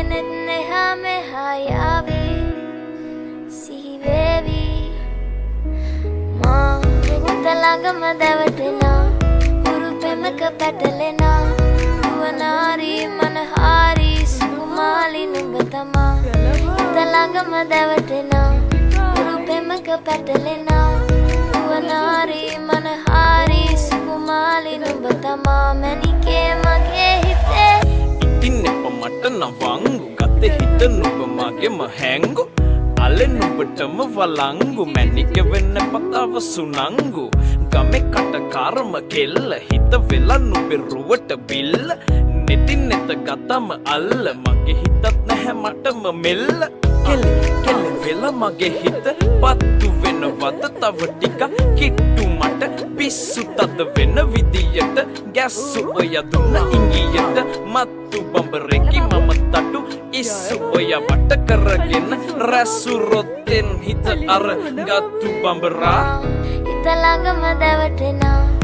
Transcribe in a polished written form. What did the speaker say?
කෙනෙත් නෙහා මෙහා යාවි සිහිවේවි මා ඔබ ළඟම දැවටෙනා උරු පෙමක පැටලෙනා නුවනාරි මනහාරි සුකුමාලි නුඹ තමා හිත ළඟම දැවටෙනා උරු පෙමක පැටලෙනා නුවනාරි මනහාරි සුකුමාලි නුඹ තමා මැනිකේ මගේ හිතේ ඉතින් එප මට නවංගු ගතේ හිත නුඹ මගේම හැංගු අලෙ නුඹටම වලංගු මැනික වෙන්න පතාව සුනංගු ගමේ කටකාරම කෙල්ල හිත වෙලා නුඹේ රුවට බිල්ල නෙතින් නෙත ගතම අල්ල මගේ හිතත් නැහැ මටම මෙල්ල කෙල කෙල වෙලා මගේ හිත පත්තු වෙනවද තව ටික කිට්ටු මට පිස්සු තද වෙන විදියට ගැස්සු ඔය දුන්න ඉංගියට මත්තු බඹරෙකි මම තටු ඉස්සු ඔය වට කරගෙන රැසු රොත්තෙන් හිත අර ගත්තු බඹරා හිත ළඟම දැවටෙනා